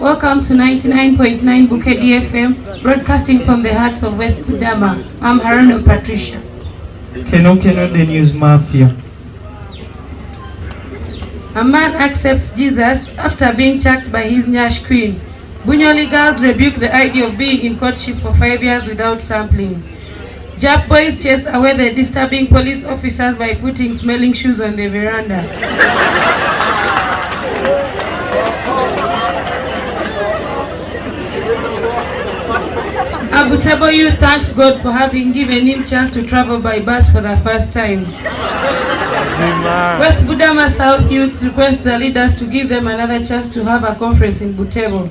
Welcome to 99.9 Bukedi FM, broadcasting from the hearts of West Budama. I'm Kharono, Patricia. Keno, the news Mafia. A man accepts Jesus after being chucked by his Nyash queen. Bunyoli girls rebuke the idea of being in courtship for 5 years without sampling. Jap boys chase away the disturbing police officers by putting smelling shoes on the veranda. Abutebo youth thanks God for having given him chance to travel by bus for the first time. West Budama South youths request the leaders to give them another chance to have a conference in Butebo.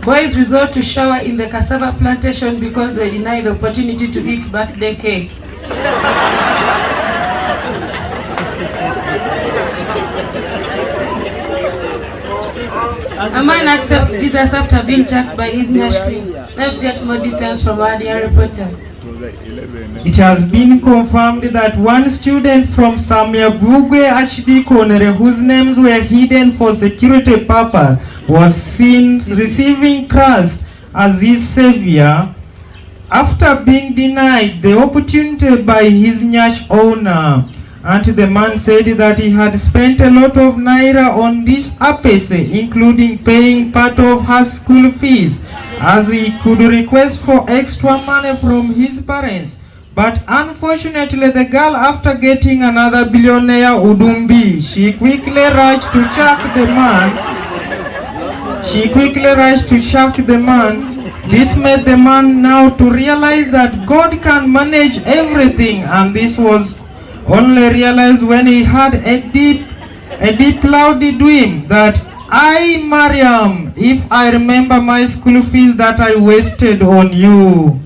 Boys resort to shower in the cassava plantation because they deny the opportunity to eat birthday cake. A man accepts Jesus after being chucked by his Nyash queen. Let's get more details from our dear reporter. It has been confirmed that one student from Samia-Gugwe Archdiconry, whose names were hidden for security purpose, was seen receiving Christ as his savior after being denied the opportunity by his Nyash owner. And the man said that he had spent a lot of naira on this apese, including paying part of her school fees, as he could request for extra money from his parents. But unfortunately, the girl, after getting another billionaire Udumbi, she quickly rushed to chuck the man. This made the man now to realize that God can manage everything, and this was only realized when he had a deep cloudy dream that I, Mariam, if I remember my school fees that I wasted on you.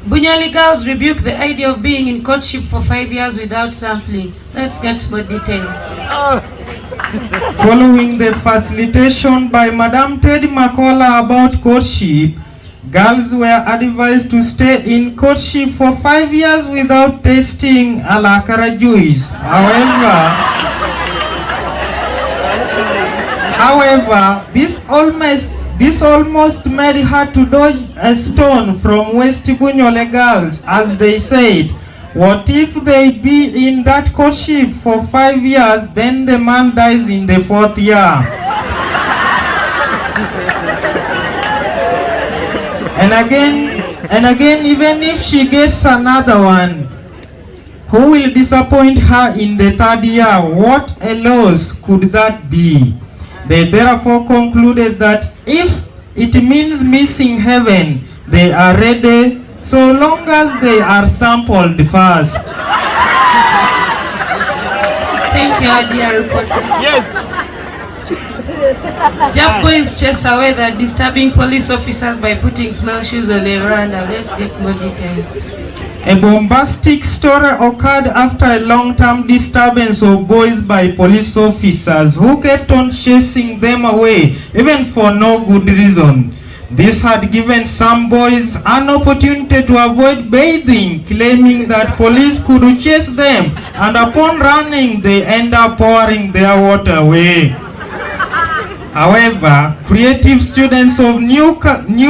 Bunyoli girls rebuke the idea of being in courtship for 5 years without sampling. Let's get more details. Following the facilitation by Madam Teddy Makola about courtship, girls were advised to stay in courtship for 5 years without tasting alakara juice. However, this almost made her to dodge a stone from West Bunyole girls, as they said, what if they be in that courtship for 5 years, then the man dies in the 4th year? And again, even if she gets another one, who will disappoint her in the 3rd year? What a loss could that be? They therefore concluded that if it means missing heaven, they are ready so long as they are sampled first. Thank you, dear reporter. Yes. Jap boys chase away the disturbing police officers by putting smell shoes on the veranda. Let's get more details. A bombastic story occurred after a long-term disturbance of boys by police officers who kept on chasing them away, even for no good reason. This had given some boys an opportunity to avoid bathing, claiming that police could chase them, and upon running, they end up pouring their water away. However, creative students of new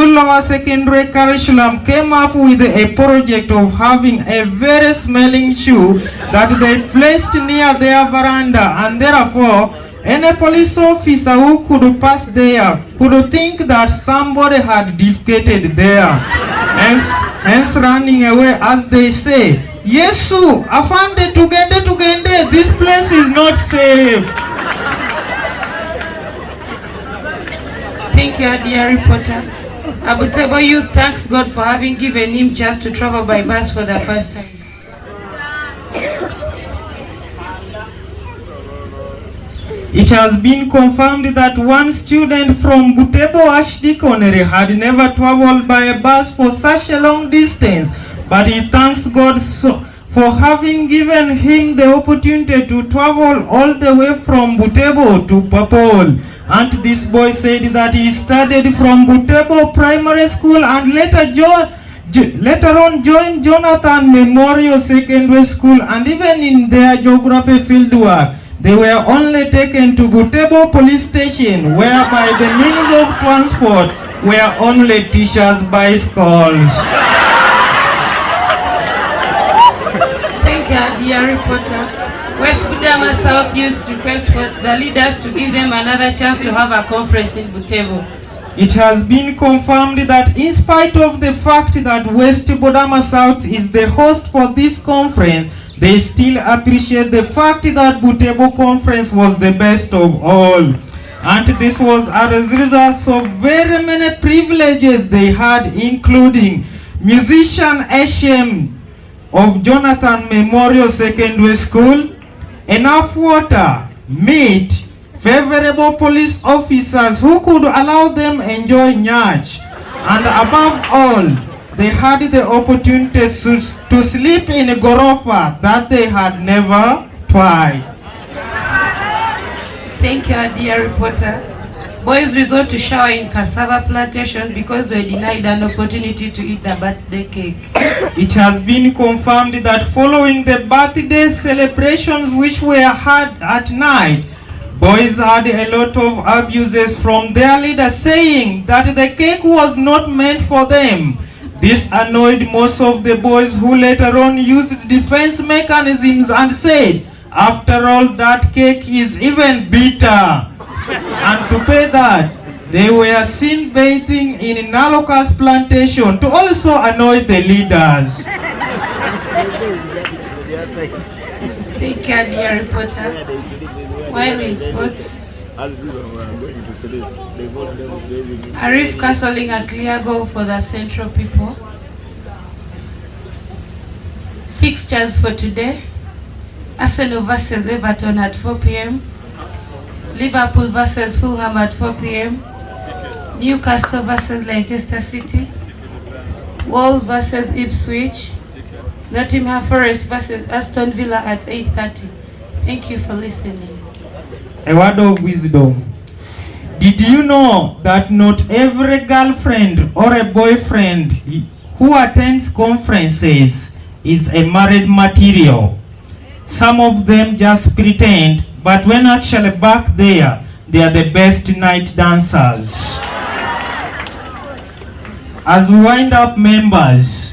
lower secondary curriculum came up with a project of having a very smelling shoe that they placed near their veranda, and therefore any police officer who could pass there could think that somebody had defecated there, hence running away, as they say, Yesu, afande tugende, this place is not safe. Thank you, dear reporter. Abutebo youth thanks God for having given him chance to travel by bus for the first time. It has been confirmed that one student from Butebo Archdiconry had never traveled by a bus for such a long distance, but he thanks God for having given him the opportunity to travel all the way from Butebo to Papol. And this boy said that he studied from Butebo Primary School and later on joined Jonathan Memorial Secondary School, and even in their geography fieldwork, They were only taken to Butebo police station, where by the means of transport were only teachers' bicycles. Thank you, dear reporter. West Budama South Youth request for the leaders to give them another chance to have a conference in Butebo. It has been confirmed that in spite of the fact that West Budama South is the host for this conference, they still appreciate the fact that Butebo conference was the best of all. And this was a result of very many privileges they had, including musician HM of Jonathan Memorial Secondary School, enough water, meat, favorable police officers who could allow them enjoy church, and above all, they had the opportunity to sleep in a gorofa that they had never tried. Thank you, dear reporter. Boys resort to shower in cassava plantation because they denied an opportunity to eat the birthday cake. It has been confirmed that following the birthday celebrations which were had at night, boys had a lot of abuses from their leaders saying that the cake was not meant for them. This annoyed most of the boys, who later on used defense mechanisms and said, after all, that cake is even bitter. And to pay that, they were seen bathing in Nalokas plantation to also annoy the leaders. Thank you, dear reporter. While in sports, Arif cancelling a clear goal for the Central people. Fixtures for today: Arsenal versus Everton at 4 p.m. Liverpool versus Fulham at 4 p.m. Newcastle versus Leicester City. Wolves versus Ipswich. Nottingham Forest versus Aston Villa at 8:30. Thank you for listening. A word of wisdom. Did you know that not every girlfriend or a boyfriend who attends conferences is a married material? Some of them just pretend, but when actually back there, they are the best night dancers. As we wind up, members,